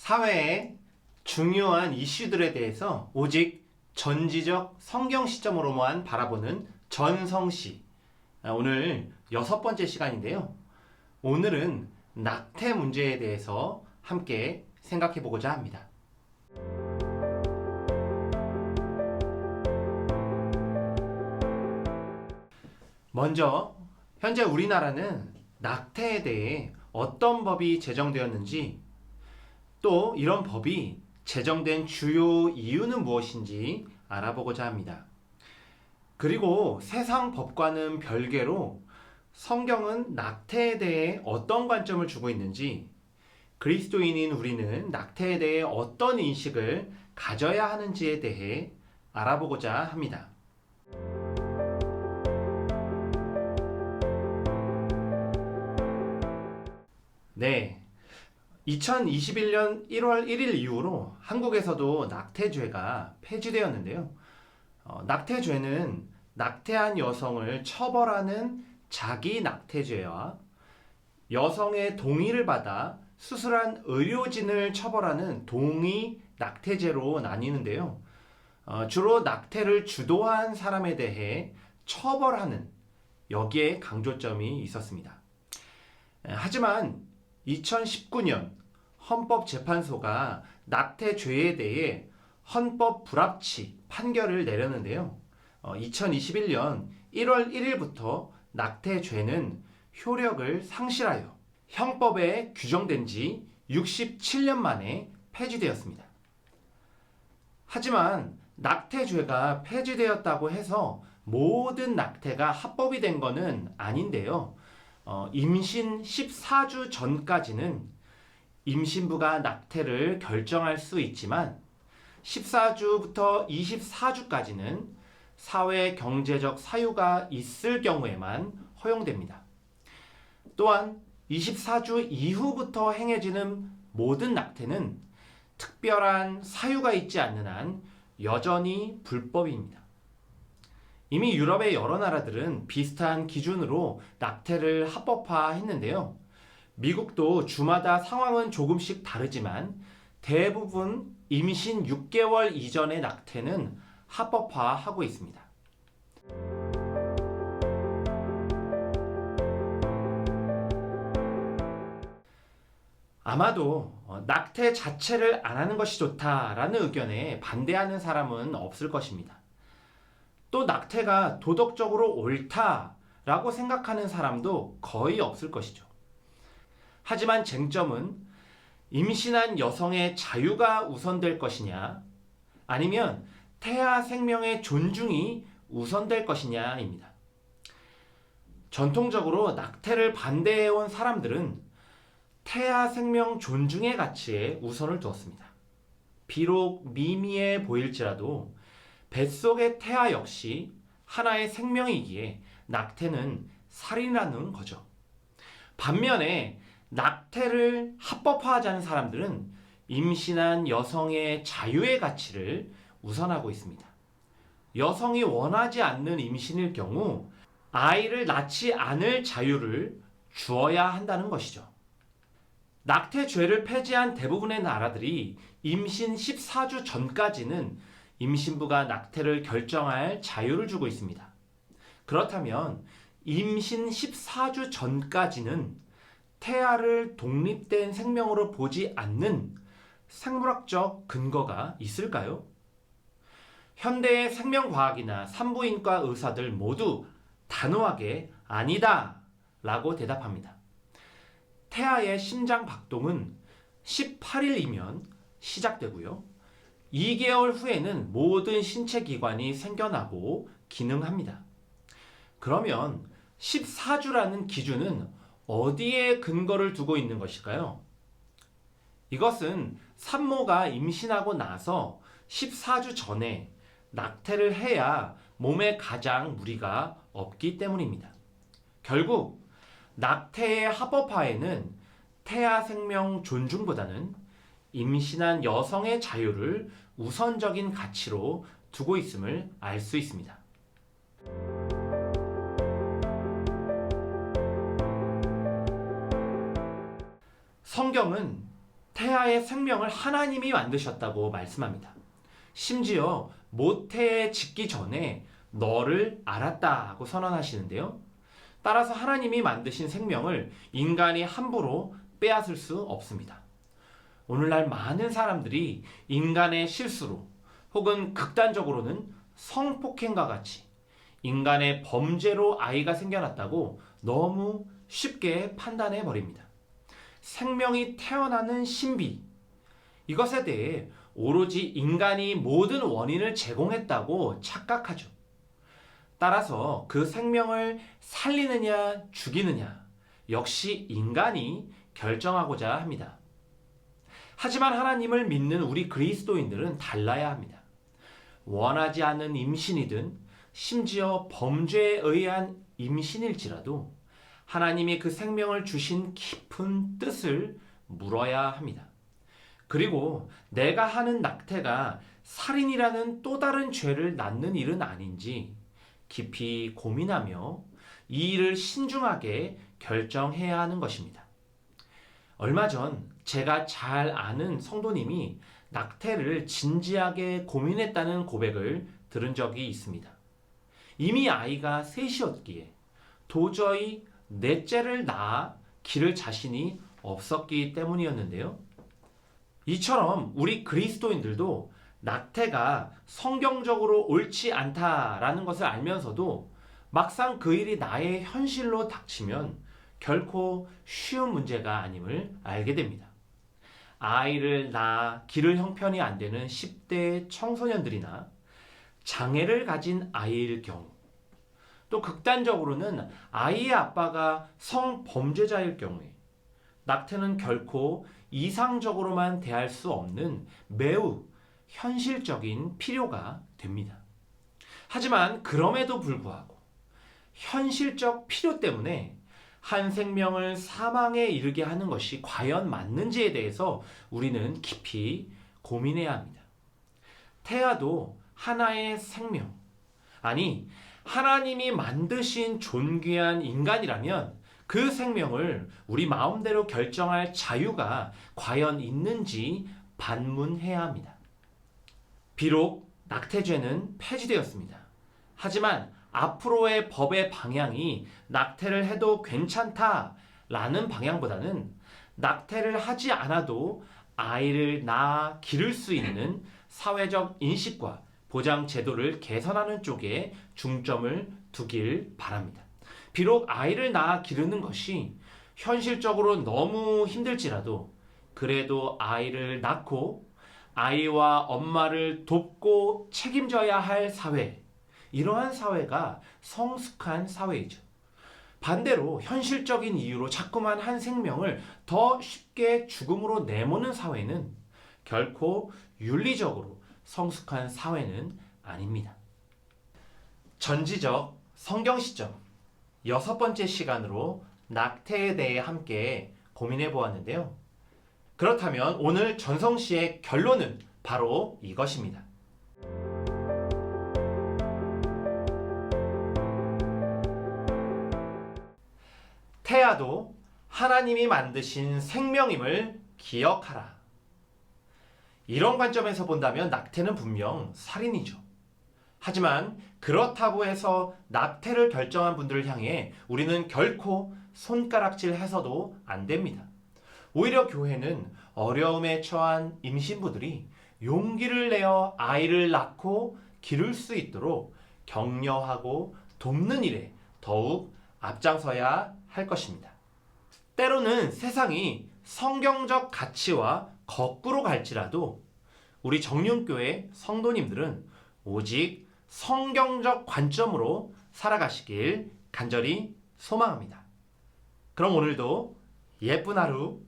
사회의 중요한 이슈들에 대해서 오직 전지적 성경 시점으로만 바라보는 전성시. 오늘 6번째 시간인데요. 오늘은 낙태 문제에 대해서 함께 생각해 보고자 합니다. 먼저 현재 우리나라는 낙태에 대해 어떤 법이 제정되었는지, 또 이런 법이 제정된 주요 이유는 무엇인지 알아보고자 합니다. 그리고 세상 법과는 별개로 성경은 낙태에 대해 어떤 관점을 주고 있는지, 그리스도인인 우리는 낙태에 대해 어떤 인식을 가져야 하는지에 대해 알아보고자 합니다. 네. 2021년 1월 1일 이후로 한국에서도 낙태죄가 폐지되었는데요. 낙태죄는 낙태한 여성을 처벌하는 자기 낙태죄와 여성의 동의를 받아 수술한 의료진을 처벌하는 동의 낙태죄로 나뉘는데요. 주로 낙태를 주도한 사람에 대해 처벌하는, 여기에 강조점이 있었습니다. 하지만 2019년 헌법재판소가 낙태죄에 대해 헌법 불합치 판결을 내렸는데요. 2021년 1월 1일부터 낙태죄는 효력을 상실하여 형법에 규정된 지 67년 만에 폐지되었습니다. 하지만 낙태죄가 폐지되었다고 해서 모든 낙태가 합법이 된 것은 아닌데요. 임신 14주 전까지는 임신부가 낙태를 결정할 수 있지만 14주부터 24주까지는 사회 경제적 사유가 있을 경우에만 허용됩니다. 또한 24주 이후부터 행해지는 모든 낙태는 특별한 사유가 있지 않는 한 여전히 불법입니다. 이미 유럽의 여러 나라들은 비슷한 기준으로 낙태를 합법화했는데요. 미국도 주마다 상황은 조금씩 다르지만 대부분 임신 6개월 이전의 낙태는 합법화하고 있습니다. 아마도 낙태 자체를 안 하는 것이 좋다라는 의견에 반대하는 사람은 없을 것입니다. 또 낙태가 도덕적으로 옳다라고 생각하는 사람도 거의 없을 것이죠. 하지만 쟁점은 임신한 여성의 자유가 우선될 것이냐, 아니면 태아 생명의 존중이 우선될 것이냐입니다. 전통적으로 낙태를 반대해온 사람들은 태아 생명 존중의 가치에 우선을 두었습니다. 비록 미미해 보일지라도 뱃속의 태아 역시 하나의 생명이기에 낙태는 살인이라는 거죠. 반면에 낙태를 합법화하자는 사람들은 임신한 여성의 자유의 가치를 우선하고 있습니다. 여성이 원하지 않는 임신일 경우 아이를 낳지 않을 자유를 주어야 한다는 것이죠. 낙태죄를 폐지한 대부분의 나라들이 임신 14주 전까지는 임신부가 낙태를 결정할 자유를 주고 있습니다. 그렇다면 임신 14주 전까지는 태아를 독립된 생명으로 보지 않는 생물학적 근거가 있을까요? 현대의 생명과학이나 산부인과 의사들 모두 단호하게 아니다 라고 대답합니다. 태아의 심장 박동은 18일이면 시작되고요. 2개월 후에는 모든 신체 기관이 생겨나고 기능합니다. 그러면 14주라는 기준은 어디에 근거를 두고 있는 것일까요? 이것은 산모가 임신하고 나서 14주 전에 낙태를 해야 몸에 가장 무리가 없기 때문입니다. 결국 낙태의 합법화에는 태아 생명 존중보다는 임신한 여성의 자유를 우선적인 가치로 두고 있음을 알 수 있습니다. 성경은 태아의 생명을 하나님이 만드셨다고 말씀합니다. 심지어 모태에 짓기 전에 너를 알았다고 선언하시는데요. 따라서 하나님이 만드신 생명을 인간이 함부로 빼앗을 수 없습니다. 오늘날 많은 사람들이 인간의 실수로 혹은 극단적으로는 성폭행과 같이 인간의 범죄로 아이가 생겨났다고 너무 쉽게 판단해 버립니다. 생명이 태어나는 신비, 이것에 대해 오로지 인간이 모든 원인을 제공했다고 착각하죠. 따라서 그 생명을 살리느냐 죽이느냐 역시 인간이 결정하고자 합니다. 하지만 하나님을 믿는 우리 그리스도인들은 달라야 합니다. 원하지 않는 임신이든 심지어 범죄에 의한 임신일지라도 하나님이 그 생명을 주신 깊은 뜻을 물어야 합니다. 그리고 내가 하는 낙태가 살인이라는 또 다른 죄를 낳는 일은 아닌지 깊이 고민하며 이 일을 신중하게 결정해야 하는 것입니다. 얼마 전 제가 잘 아는 성도님이 낙태를 진지하게 고민했다는 고백을 들은 적이 있습니다. 이미 아이가 셋이었기에 도저히 넷째를 낳아 기를 자신이 없었기 때문이었는데요. 이처럼 우리 그리스도인들도 낙태가 성경적으로 옳지 않다라는 것을 알면서도 막상 그 일이 나의 현실로 닥치면 결코 쉬운 문제가 아님을 알게 됩니다. 아이를 낳아 기를 형편이 안 되는 10대 청소년들이나 장애를 가진 아이일 경우, 또 극단적으로는 아이의 아빠가 성범죄자일 경우에 낙태는 결코 이상적으로만 대할 수 없는 매우 현실적인 필요가 됩니다. 하지만 그럼에도 불구하고 현실적 필요 때문에 한 생명을 사망에 이르게 하는 것이 과연 맞는지에 대해서 우리는 깊이 고민해야 합니다. 태아도 하나의 생명, 아니 하나님이 만드신 존귀한 인간이라면 그 생명을 우리 마음대로 결정할 자유가 과연 있는지 반문해야 합니다. 비록 낙태죄는 폐지되었습니다. 하지만 앞으로의 법의 방향이 낙태를 해도 괜찮다라는 방향보다는 낙태를 하지 않아도 아이를 낳아 기를 수 있는 사회적 인식과 보장 제도를 개선하는 쪽에 중점을 두길 바랍니다. 비록 아이를 낳아 기르는 것이 현실적으로 너무 힘들지라도 그래도 아이를 낳고 아이와 엄마를 돕고 책임져야 할 사회, 이러한 사회가 성숙한 사회이죠. 반대로 현실적인 이유로 자꾸만 한 생명을 더 쉽게 죽음으로 내모는 사회는 결코 윤리적으로 성숙한 사회는 아닙니다. 전지적 성경 시점 6번째 시간으로 낙태에 대해 함께 고민해 보았는데요. 그렇다면 오늘 전성시의 결론은 바로 이것입니다. 태아도 하나님이 만드신 생명임을 기억하라. 이런 관점에서 본다면 낙태는 분명 살인이죠. 하지만 그렇다고 해서 낙태를 결정한 분들을 향해 우리는 결코 손가락질 해서도 안 됩니다. 오히려 교회는 어려움에 처한 임신부들이 용기를 내어 아이를 낳고 기를 수 있도록 격려하고 돕는 일에 더욱 앞장서야 할 것입니다. 때로는 세상이 성경적 가치와 거꾸로 갈지라도 우리 정륜교회 성도님들은 오직 성경적 관점으로 살아가시길 간절히 소망합니다. 그럼 오늘도 예쁜 하루